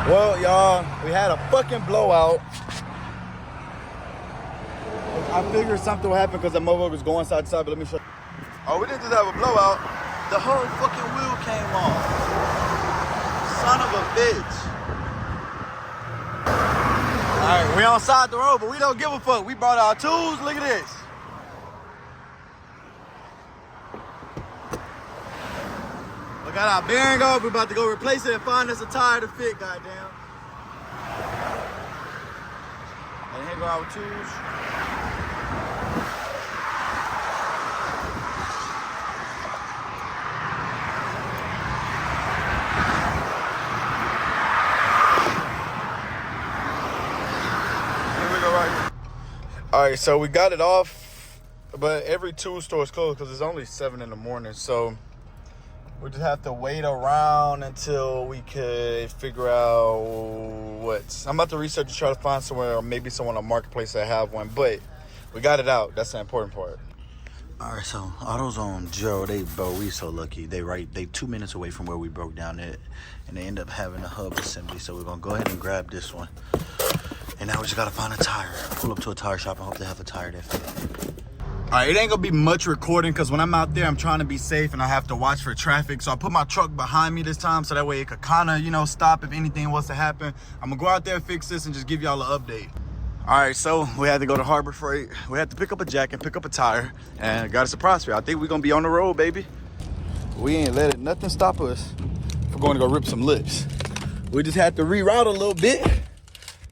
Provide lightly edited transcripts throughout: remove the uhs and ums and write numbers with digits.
Well, y'all, we had a fucking blowout. I figured something would happen because the motherfucker was going side to side, but let me show you. Oh, we didn't just have a blowout. The whole fucking wheel came off. Son of a bitch. Alright, we on side the road, but we don't give a fuck. We brought our tools. Look at this. We got our bearing off. We're about to go replace it and find us a tire to fit, goddamn. And here go our tools. All right, so we got it off, but every tool store is closed because it's only 7 in the morning. So we just have to wait around until we could figure out what. I'm about to research to try to find somewhere, or maybe someone on Marketplace that have one, but we got it out. That's the important part. All right, so AutoZone Joe, we so lucky. They 2 minutes away from where we broke down it, and they end up having a hub assembly. So we're gonna go ahead and grab this one. And now we just gotta find a tire. Pull up to a tire shop and hope they have a tire that fit. All right, it ain't gonna be much recording because when I'm out there, I'm trying to be safe and I have to watch for traffic. So I put my truck behind me this time so that way it could kinda, stop if anything was to happen. I'm gonna go out there, fix this, and just give y'all an update. All right, so we had to go to Harbor Freight. We had to pick up a jack and pick up a tire, and got a surprise for you. I think we're gonna be on the road, baby. We ain't letting nothing stop us from going to go rip some lips. We just had to reroute a little bit.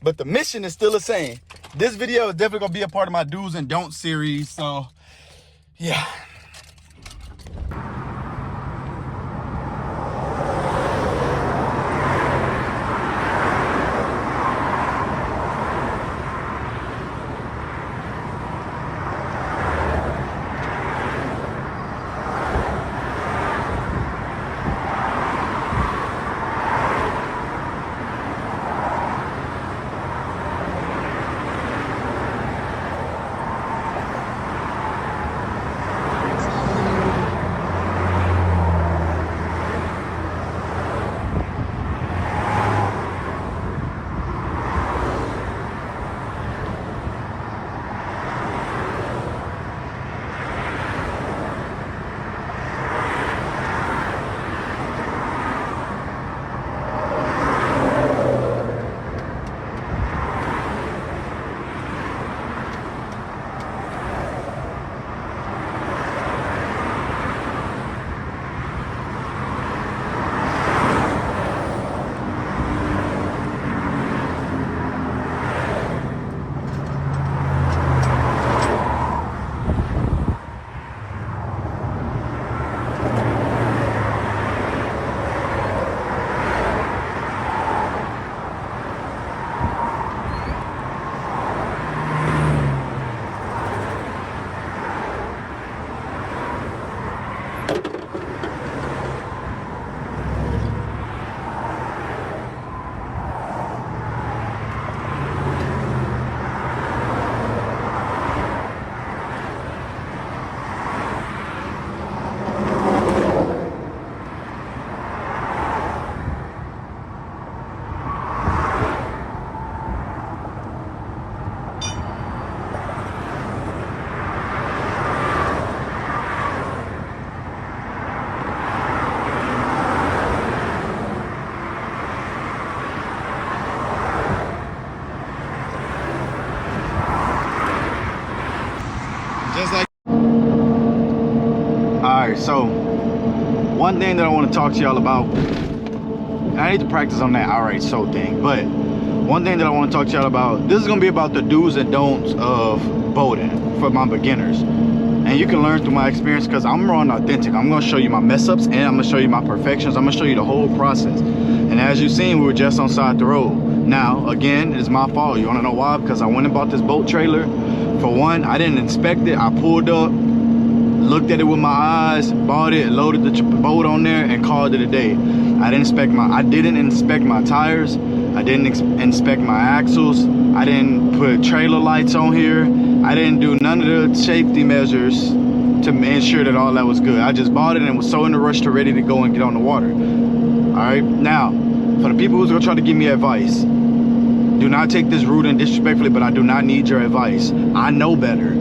But the mission is still the same. This video is definitely gonna be a part of my do's and don'ts series, so yeah. Just like. Alright, so one thing that I want to talk to y'all about, and I need to practice on that alright so thing, but one thing that I want to talk to y'all about, this is going to be about the do's and don'ts of boating for my beginners. And you can learn through my experience because I'm raw and authentic. I'm going to show you my mess ups and I'm going to show you my perfections. I'm going to show you the whole process. And as you've seen, we were just on side the road. Now, again, it's my fault. You want to know why? Because I went and bought this boat trailer. For one, I didn't inspect it. I pulled up, looked at it with my eyes, bought it, loaded the boat on there, and called it a day. I didn't inspect my tires. I didn't inspect my axles. I didn't put trailer lights on here. I didn't do none of the safety measures to ensure that all that was good. I just bought it and was so in a rush to ready to go and get on the water. All right, now for the people who's gonna try to give me advice, do not take this rude and disrespectfully, but I do not need your advice. I know better.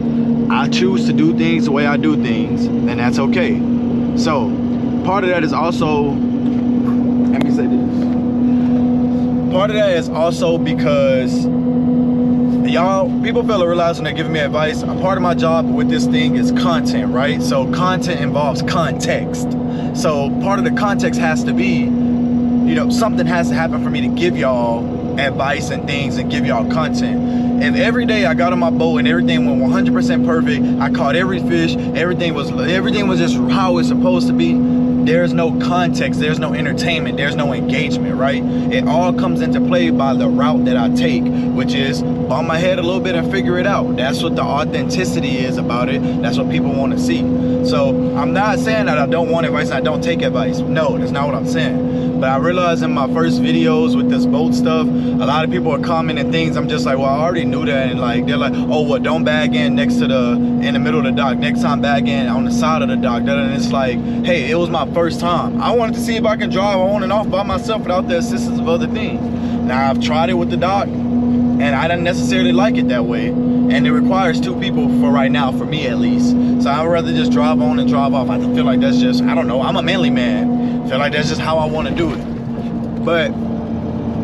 I choose to do things the way I do things, and that's okay. So part of that is also, let me say this. Part of that is also because people fail to realize when they're giving me advice, a part of my job with this thing is content, right? So content involves context. So part of the context has to be, something has to happen for me to give y'all advice and things and give y'all content. If every day I got on my boat and everything went 100% perfect, I caught every fish, everything was just how it's supposed to be, there's no context, there's no entertainment, there's no engagement, right? It all comes into play by the route that I take, which is bump my head a little bit and figure it out. That's what the authenticity is about it. That's what people want to see. So I'm not saying that I don't want advice and I don't take advice. No, that's not what I'm saying. But I realized in my first videos with this boat stuff, a lot of people are commenting things. I'm just like, well, I already knew that. And like, they're like, oh, well, don't bag in in the middle of the dock. Next time bag in on the side of the dock. And it's like, hey, it was my first time. I wanted to see if I can drive on and off by myself without the assistance of other things. Now I've tried it with the dock and I didn't necessarily like it that way. And it requires two people for right now, for me at least. So I'd rather just drive on and drive off. I feel like that's just, I don't know, I'm a manly man. I feel like that's just how I want to do it. But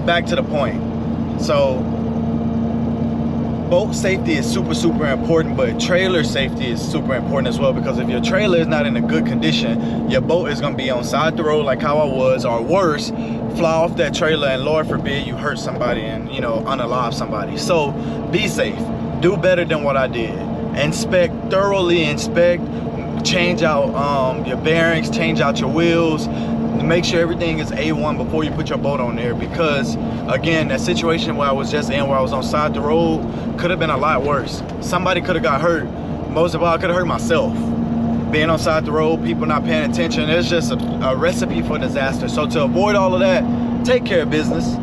back to the point. So boat safety is super important, but trailer safety is super important as well, because if your trailer is not in a good condition, your boat is going to be on side the road like how I was, or worse, fly off that trailer and Lord forbid you hurt somebody and unalive somebody. So be safe, do better than what I did. Thoroughly inspect, change out your bearings, change out your wheels, make sure everything is A1 before you put your boat on there, because again, that situation where I was just in, where I was on side the road, could have been a lot worse. Somebody could have got hurt. Most of all, I could have hurt myself. Being on side the road, people not paying attention, it's just a recipe for disaster. So to avoid all of that, take care of business.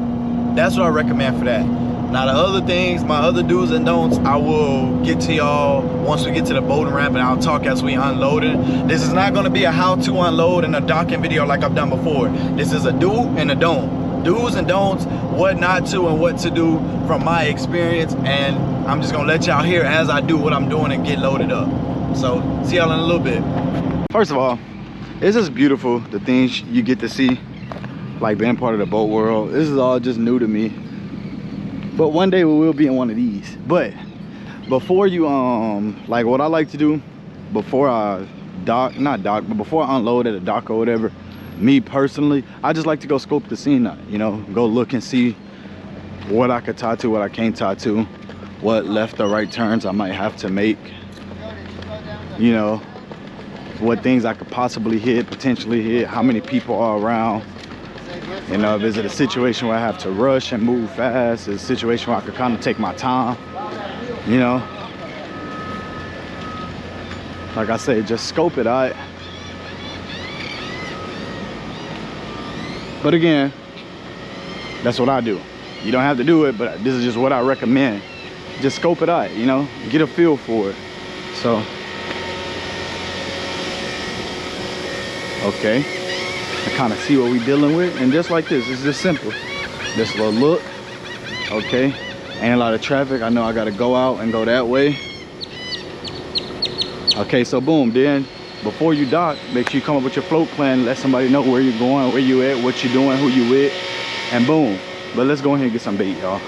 That's what I recommend for that. Now the other things, my other do's and don'ts, I will get to y'all once we get to the boating ramp, and I'll talk as we unload it. This is not gonna be a how to unload and a docking video like I've done before. This is a do and a don't. Do's and don'ts, what not to and what to do from my experience, and I'm just gonna let y'all hear as I do what I'm doing and get loaded up. So see y'all in a little bit. First of all, it's just beautiful, the things you get to see, like being part of the boat world. This is all just new to me. But one day we will be in one of these. But before you, like what I like to do before I but before I unload at a dock or whatever, me personally, I just like to go scope the scene out, go look and see what I could tie to, what I can't tie to, what left or right turns I might have to make, what things I could possibly hit, potentially hit, how many people are around. Is it a situation where I have to rush and move fast? Is it a situation where I could kind of take my time? Like I say, just scope it out. But again, that's what I do. You don't have to do it, but this is just what I recommend. Just scope it out, get a feel for it. So, okay. I kind of see what we're dealing with, and just like this, it's just simple. Just a little look, okay. Ain't a lot of traffic. I know I gotta go out and go that way. Okay, so boom, then before you dock, make sure you come up with your float plan, let somebody know where you're going, where you at, what you're doing, who you with, and boom. But let's go ahead and get some bait, y'all. Do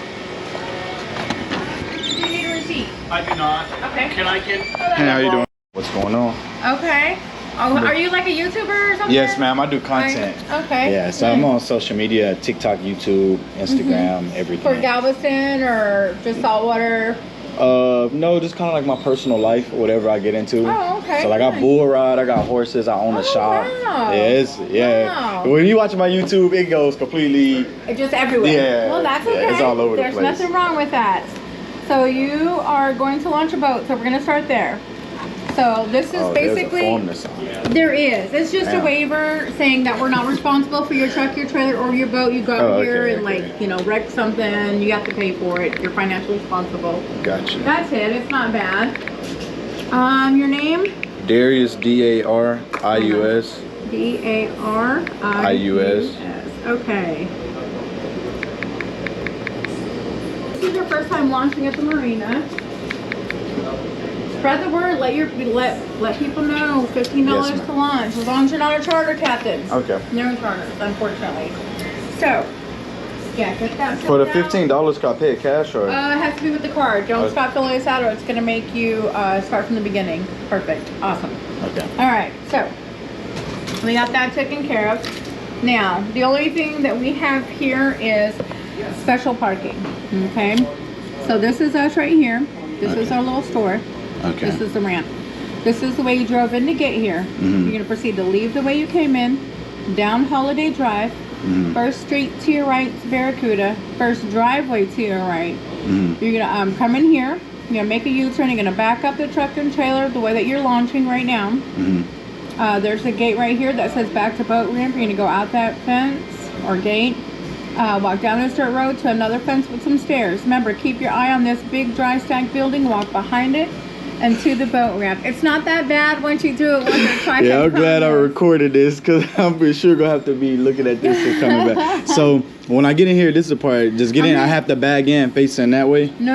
you need a receipt? I do not. Okay. Can I get? Hey, how you doing? What's going on? Okay. Oh, are you like a YouTuber or something? Yes, ma'am. I do content. Okay. Yeah, so I'm on social media, TikTok, YouTube, Instagram, everything. For Galveston or just saltwater? No, just kind of like my personal life, whatever I get into. Oh, okay. So like I bull ride, I got horses, I own a shop. Wow. Yeah. When you watch my YouTube, it goes completely. Just everywhere. Yeah. Well, that's okay. It's all over the place. There's nothing wrong with that. So you are going to launch a boat, so we're going to start there. So this is basically, there is. It's just a waiver saying that we're not responsible for your truck, your trailer, or your boat. You go out here and wreck something, you have to pay for it. You're financially responsible. Gotcha. That's it. It's not bad. Your name? Darius, D-A-R-I-U-S. D-A-R-I-U-S. Okay. this is your first time launching at the marina, spread the word. Let people know. $15 to launch, as long as you're not a charter captain. Okay. No charters, unfortunately. So, yeah, get that. For the $15, can I pay it cash or? It has to be with the card. Don't stop filling this out, or it's gonna make you start from the beginning. Perfect. Awesome. Okay. All right. So we got that taken care of. Now, the only thing that we have here is special parking. Okay. So this is us right here. This is our little store. Okay. This is the ramp. This is the way you drove in to get here. You're going to proceed to leave the way you came in, down Holiday Drive, first street to your right to Barracuda, first driveway to your right. You're going to come in here. You're going to make a U-turn. You're going to back up the truck and trailer the way that you're launching right now. There's a gate right here that says back to boat ramp. You're going to go out that fence or gate. Walk down this dirt road to another fence with some stairs. Remember, keep your eye on this big dry stack building. Walk behind it and to the boat ramp. It's not that bad once you do it once or twice. Yeah, I'm glad I recorded this because I'm for sure gonna have to be looking at this and coming back. So when I get in here, this is the part. Just get in. I have to bag in facing that way. No.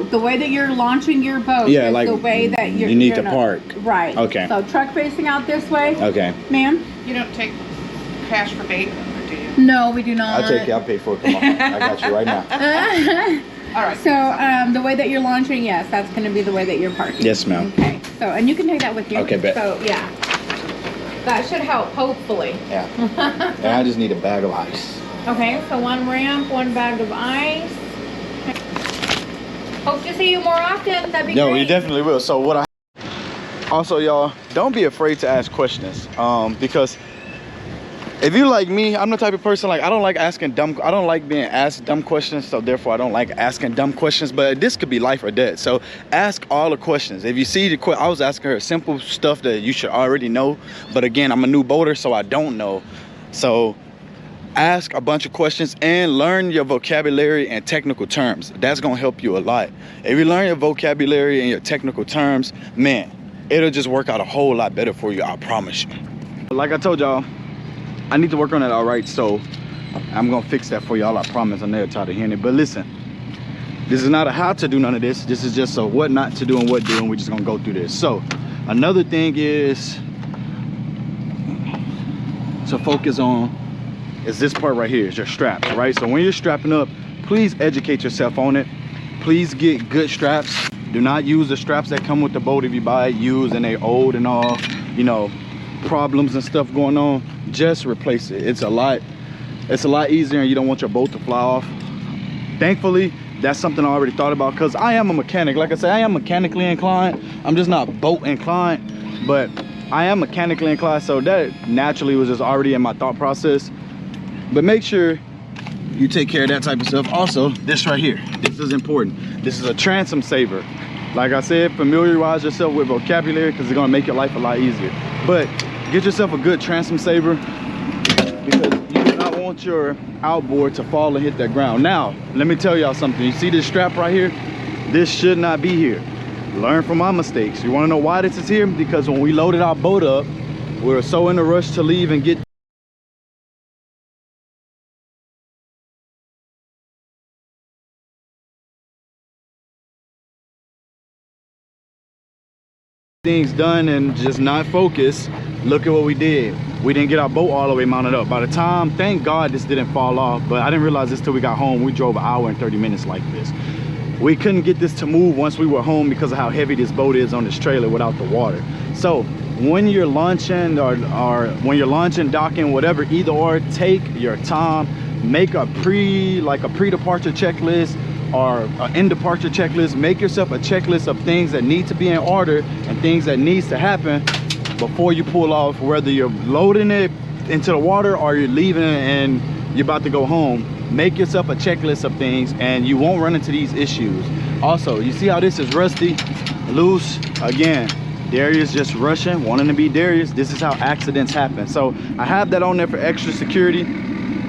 The way that you're launching your boat. Yeah, is like the way that you need to park. Right. Okay. So truck facing out this way. Okay. Ma'am. You don't take cash for bait, or do you? No, we do not. I'll take it. I'll pay for it. Come on. I got you right now. All right. So the way that you're launching, yes, that's going to be the way that you're parking. Yes, ma'am. Okay. So, and you can take that with you. Okay, bet. So, yeah. That should help, hopefully. Yeah. And I just need a bag of ice. Okay, so one ramp, one bag of ice. Hope to see you more often. That'd be great. No, you definitely will. So what I also, y'all, don't be afraid to ask questions, because if you like me, I'm the type of person, like, I don't like being asked dumb questions, so therefore I don't like asking dumb questions. But this could be life or death, so ask all the questions. If you see I was asking her simple stuff that you should already know, but again, I'm a new boater, so I don't know. So ask a bunch of questions and learn your vocabulary and technical terms. That's gonna help you a lot. If you learn your vocabulary and your technical terms, man, it'll just work out a whole lot better for you, I promise you. Like I told y'all, I need to work on it, all right, so I'm gonna fix that for y'all, I promise. I'm never tired of hearing it. But listen, this is not a how to do none of this. This is just a what not to do and what do, and we're just gonna go through this. So another thing is to focus on is this part right here, is your straps, right? So when you're strapping up, please educate yourself on it. Please get good straps. Do not use the straps that come with the boat if you buy it used and they're old and all, you know, problems and stuff going on. Just replace it. It's a lot easier, and you don't want your boat to fly off. Thankfully, that's something I already thought about, because I am a mechanic. Like I said, I am mechanically inclined. I'm just not boat inclined, but I am mechanically inclined, so that naturally was just already in my thought process. But make sure you take care of that type of stuff. Also, this right here, this is important. This is a transom saver. Like I said, familiarize yourself with vocabulary, because it's gonna make your life a lot easier. But get yourself a good transom saver, because you do not want your outboard to fall and hit that ground. Now, let me tell y'all something. You see this strap right here? This should not be here. Learn from my mistakes. You wanna know why this is here? Because when we loaded our boat up, we were so in a rush to leave and get things done and just not focus. Look at what we did. We didn't get our boat all the way mounted up. By the time, thank God this didn't fall off, but I didn't realize this till we got home. We drove an hour and 30 minutes like this. We couldn't get this to move once we were home because of how heavy this boat is on this trailer without the water. So when you're launching or when you're launching, docking, whatever, either or, take your time. Make a pre-departure checklist or an in-departure checklist. Make yourself a checklist of things that need to be in order and things that needs to happen before you pull off, whether you're loading it into the water or you're leaving it and you're about to go home. Make yourself a checklist of things and you won't run into these issues. Also, you see how this is rusty, loose? Again, Darius just rushing, wanting to be Darius. This is how accidents happen. So I have that on there for extra security.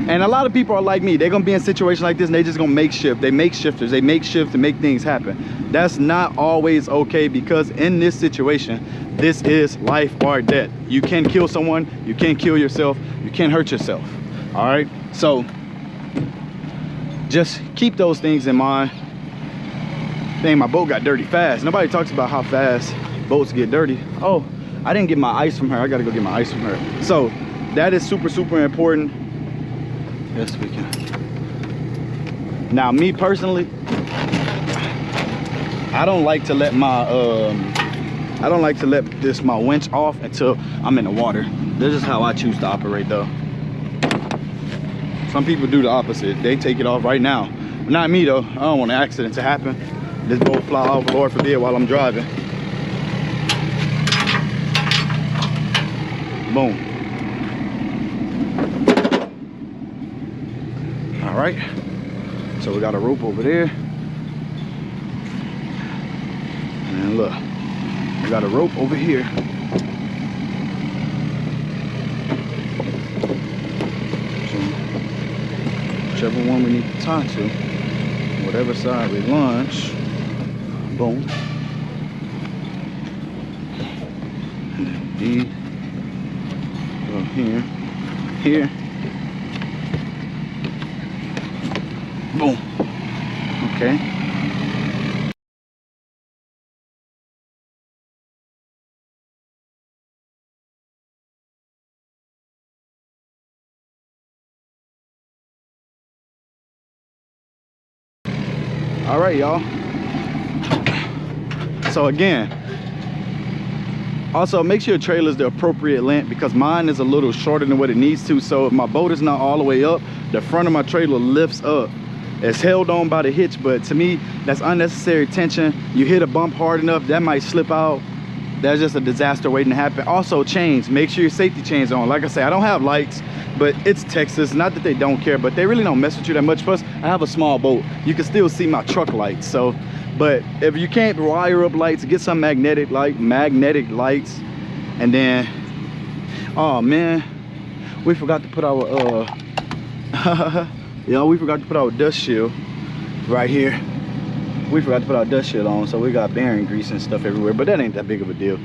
And a lot of people are like me. They're gonna be in a situation like this and they just gonna make shift. They make shifters, they make shift to make things happen. That's not always okay, because in this situation, this is life or death. You can kill someone, you can kill yourself, you can hurt yourself. All right, so just keep those things in mind. Dang, my boat got dirty fast. Nobody talks about how fast boats get dirty. Oh, I didn't get my ice from her. I gotta go get my ice from her. So that is super, super important. Yes, we can. Now, me personally, I don't like to let my my winch off until I'm in the water. This is how I choose to operate though. Some people do the opposite. They take it off right now. But not me though. I don't want an accident to happen. This boat fly off, Lord forbid, while I'm driving. Boom. All right. So we got a rope over there. And look, we got a rope over here. So, whichever one we need to tie to, whatever side we launch, boom. And then D, go here, here, boom. Okay. All right, y'all. So again, also make sure your trailer is the appropriate length, because mine is a little shorter than what it needs to. So if my boat is not all the way up, the front of my trailer lifts up. It's held on by the hitch, but to me, that's unnecessary tension. You hit a bump hard enough, that might slip out. That's just a disaster waiting to happen. Also, chains. Make sure your safety chains on. Like I say, I don't have lights, but it's Texas. Not that they don't care, but they really don't mess with you that much. Plus, I have a small boat. You can still see my truck lights. So, but if you can't wire up lights, get some magnetic lights. And then, oh man, we forgot to put our we forgot to put our dust shield right here. We forgot to put our dust shield on, so we got bearing grease and stuff everywhere, but that ain't that big of a deal.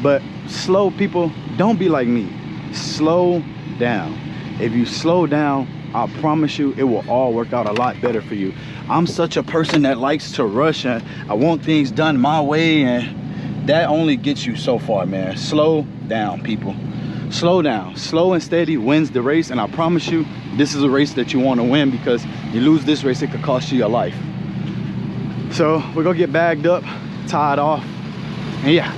But slow, people, don't be like me. Slow down. If you slow down, I promise you it will all work out a lot better for you. I'm such a person that likes to rush, and I want things done my way, and that only gets you so far, man. Slow down, people. Slow down. Slow and steady wins the race, and I promise you this is a race that you want to win, because you lose this race, it could cost you your life. So we're gonna get bagged up, tied off, and yeah.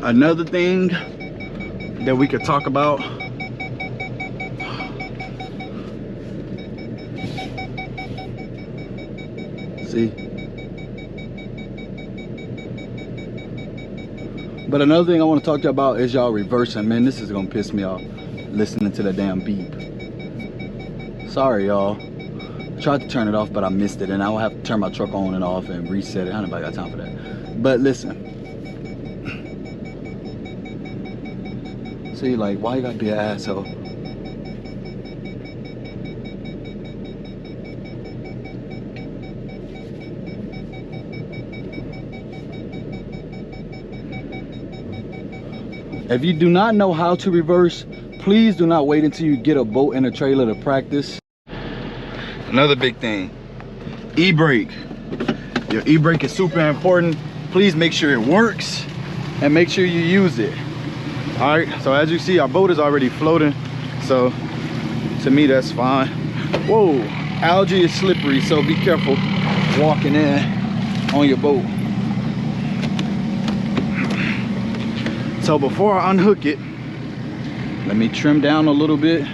Another thing that we could talk about, see, but another thing I want to talk to you about is y'all reversing. Man, this is gonna piss me off, listening to the damn beep. Sorry, y'all. Tried to turn it off, but I missed it, and I will have to turn my truck on and off and reset it. I don't know if I got time for that. But listen, see, like, why you gotta be an asshole? If you do not know how to reverse, please do not wait until you get a boat and a trailer to practice. Another big thing, e-brake. Your e-brake is super important. Please make sure it works and make sure you use it. All right, so as you see, our boat is already floating, so to me that's fine. Whoa, algae is slippery, so be careful walking in on your boat. So before I unhook it, let me trim down a little bit.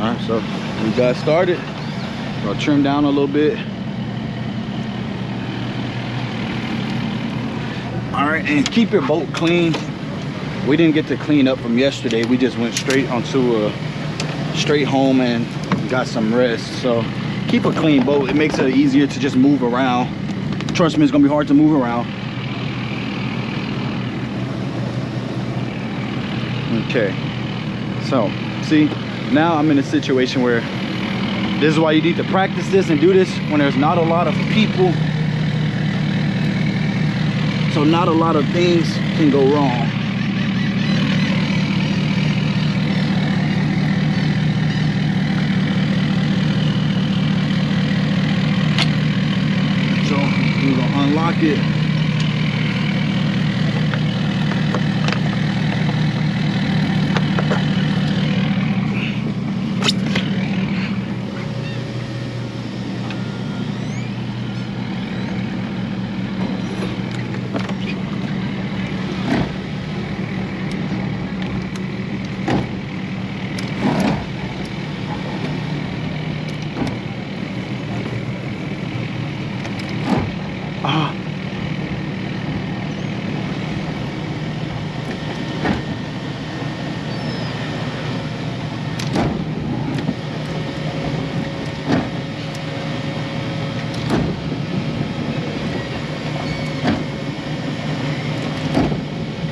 All right, so we got started. I'll trim down a little bit. All right, and keep your boat clean. We didn't get to clean up from yesterday. We just went straight home and got some rest. So keep a clean boat. It makes it easier to just move around. Trust me, it's gonna be hard to move around. Okay, so see, now I'm in a situation where this is why you need to practice this and do this when there's not a lot of people, so not a lot of things can go wrong. So we're gonna unlock it.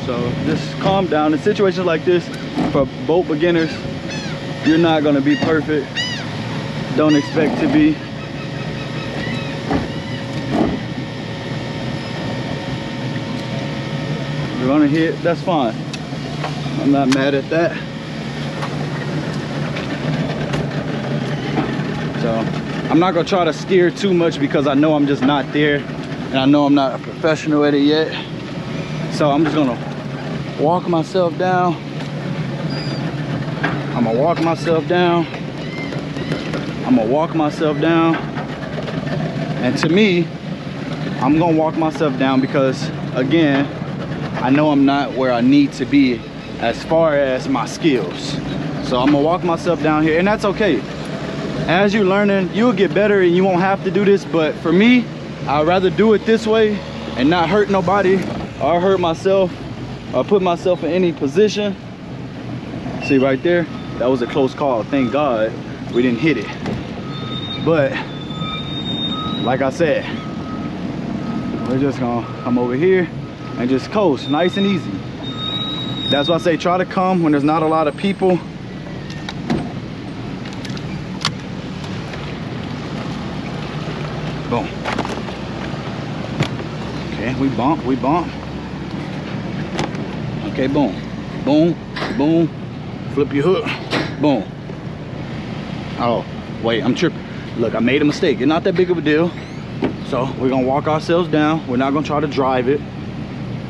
So just calm down. In situations like this, for boat beginners, you're not gonna be perfect. Don't expect to be. We're gonna hit, that's fine. I'm not mad at that. So I'm not gonna try to steer too much because I know I'm just not there, and I know I'm not a professional at it yet. So I'm just gonna walk myself down. I'm gonna walk myself down. I'm gonna walk myself down. And to me, I'm gonna walk myself down because, again, I know I'm not where I need to be as far as my skills. So I'm gonna walk myself down here, and that's okay. As you're learning, you'll get better and you won't have to do this, but for me, I'd rather do it this way and not hurt nobody or hurt myself or put myself in any position. See right there, that was a close call. Thank God we didn't hit it. But like I said, we're just gonna come over here and just coast nice and easy. That's why I say try to come when there's not a lot of people. Boom. Okay, we bump. Okay, boom, boom, boom. Flip your hook, boom. Oh, wait, I'm tripping. Look, I made a mistake. It's not that big of a deal. So we're gonna walk ourselves down. We're not gonna try to drive it.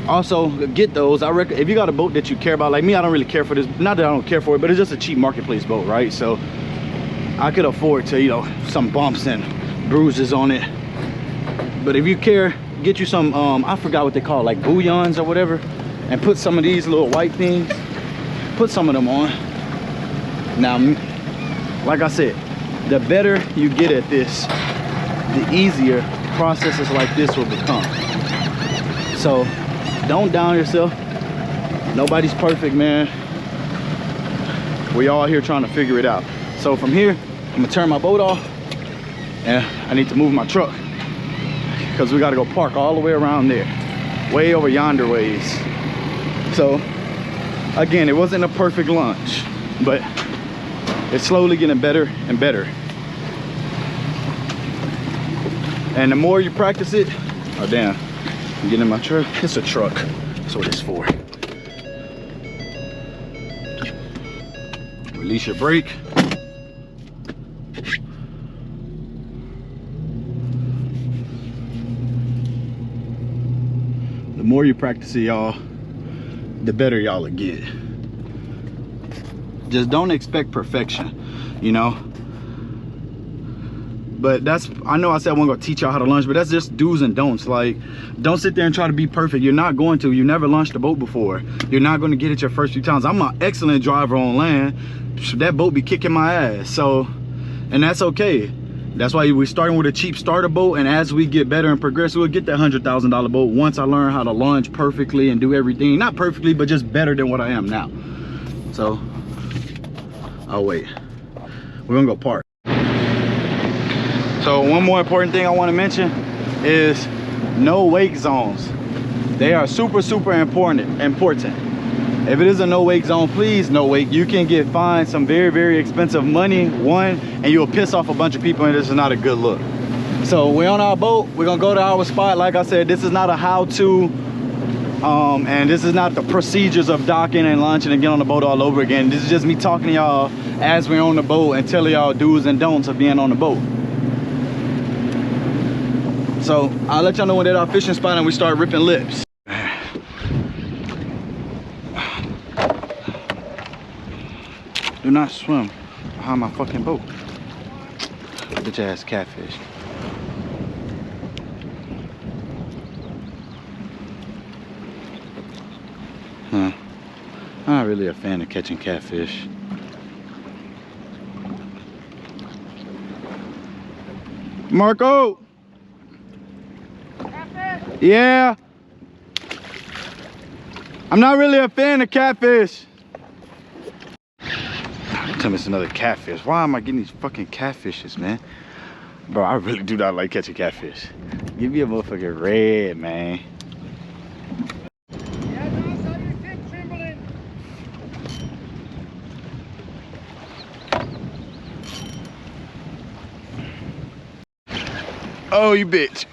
Also, get those. I reckon if you got a boat that you care about, like me, I don't really care for this. Not that I don't care for it, but it's just a cheap marketplace boat, right? So I could afford to, you know, some bumps and bruises on it. But if you care, get you some, I forgot what they call, like bouillons or whatever, and put some of these little white things, put some of them on. Now, like I said, the better you get at this, the easier processes like this will become. So don't down yourself. Nobody's perfect, man. We all here trying to figure it out. So from here, I'm gonna turn my boat off and I need to move my truck because we gotta go park all the way around there, way over yonder ways. So again, it wasn't a perfect launch, but it's slowly getting better and better. And the more you practice it, oh damn, I'm getting in my truck. It's a truck, that's what it's for. Release your brake. The more you practice it, y'all, the better y'all will get. Just don't expect perfection, you know? But I know I said I wasn't gonna teach y'all how to launch, but that's just do's and don'ts. Like, don't sit there and try to be perfect. You're not going to. You never launched a boat before. You're not gonna get it your first few times. I'm an excellent driver on land. That boat be kicking my ass. So, and that's okay. That's why we're starting with a cheap starter boat, and as we get better and progress, we'll get that $100,000 boat once I learn how to launch perfectly and do everything. Not perfectly, but just better than what I am now. So, oh wait, we're gonna go park. So one more important thing I want to mention is no wake zones. They are super important. If it is a no wake zone, please no wake. You can get fined some very expensive money, and you'll piss off a bunch of people, and this is not a good look. So we're on our boat. We're gonna go to our spot. Like I said, this is not a how-to, and this is not the procedures of docking and launching and getting on the boat all over again. This is just me talking to y'all as we're on the boat and telling y'all do's and don'ts of being on the boat. So I'll let y'all know when they're at our fishing spot and we start ripping lips. Do not swim behind my fucking boat. Bitch ass catfish. Huh. I'm not really a fan of catching catfish. Marco! Catfish? Yeah. I'm not really a fan of catfish. Tell me it's another catfish. Why am I getting these fucking catfishes, man? Bro, I really do not like catching catfish. Give me a motherfucking red, man. Oh, you bitch.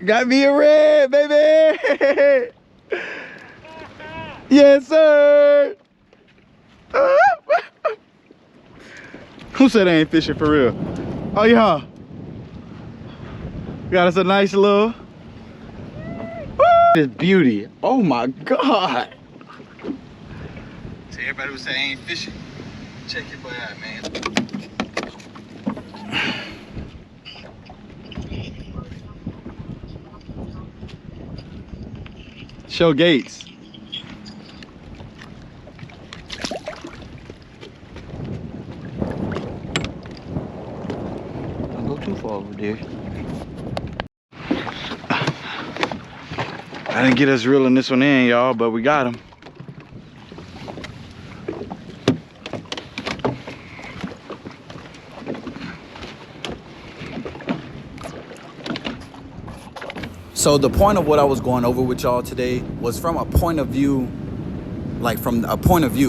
Got me a red, baby. Yes, sir. Who said I ain't fishing for real? Oh, yeah. Got us a nice little. This beauty. Oh my God. See, everybody who say I ain't fishing, check your boy out, man. Show Gates. Don't go too far over there. I didn't get us reeling this one in, y'all, but we got him. So the point of what I was going over with y'all today was from a point of view,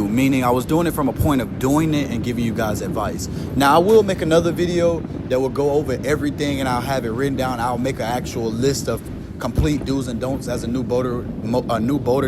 meaning I was doing it from a point of doing it and giving you guys advice. Now I will make another video that will go over everything and I'll have it written down. I'll make an actual list of complete do's and don'ts as a new boater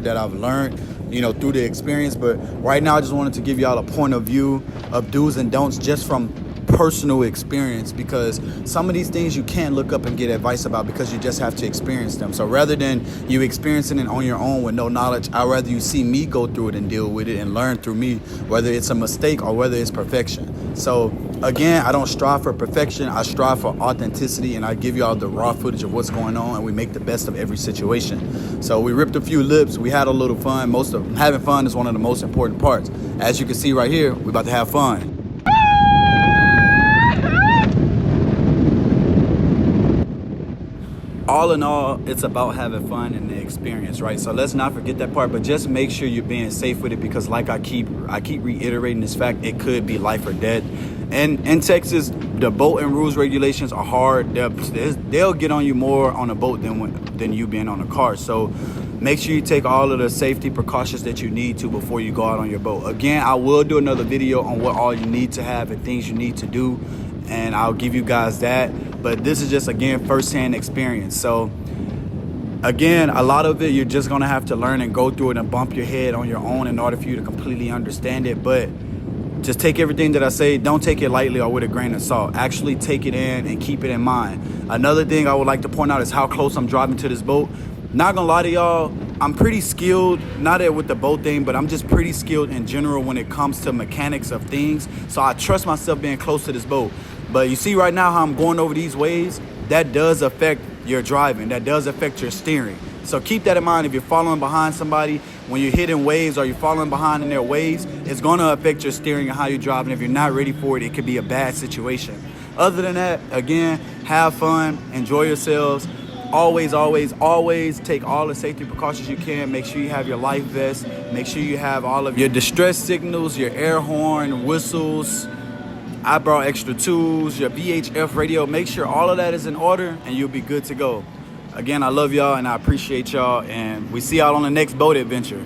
that I've learned, you know, through the experience. But right now I just wanted to give y'all a point of view of do's and don'ts just from personal experience, because some of these things you can't look up and get advice about because you just have to experience them. So rather than you experiencing it on your own with no knowledge, I'd rather you see me go through it and deal with it and learn through me, whether it's a mistake or whether it's perfection. So again, I don't strive for perfection, I strive for authenticity, and I give y'all the raw footage of what's going on, and we make the best of every situation. So we ripped a few lips, we had a little fun. Having fun is one of the most important parts. As you can see right here, we're about to have fun. All in all, it's about having fun and the experience, right? So let's not forget that part, but just make sure you're being safe with it, because like I keep reiterating this fact, it could be life or death. And in Texas, the boat and rules regulations are hard. They'll get on you more on a boat than you being on a car. So make sure you take all of the safety precautions that you need to before you go out on your boat. Again, I will do another video on what all you need to have and things you need to do, and I'll give you guys that. But this is just, again, first-hand experience. So again, a lot of it you're just gonna have to learn and go through it and bump your head on your own in order for you to completely understand it. But just take everything that I say, don't take it lightly or with a grain of salt. Actually take it in and keep it in mind. Another thing I would like to point out is how close I'm driving to this boat. Not gonna lie to y'all, I'm pretty skilled, not with the boat thing, but I'm just pretty skilled in general when it comes to mechanics of things. So I trust myself being close to this boat. But you see right now how I'm going over these waves? That does affect your driving. That does affect your steering. So keep that in mind. If you're following behind somebody, when you're hitting waves or you're following behind in their waves, it's going to affect your steering and how you're driving. If you're not ready for it, it could be a bad situation. Other than that, again, have fun, enjoy yourselves. Always, always, always take all the safety precautions you can. Make sure you have your life vest. Make sure you have all of your distress signals, your air horn, whistles. I brought extra tools, your VHF radio. Make sure all of that is in order and you'll be good to go. Again, I love y'all and I appreciate y'all. And we see y'all on the next boat adventure.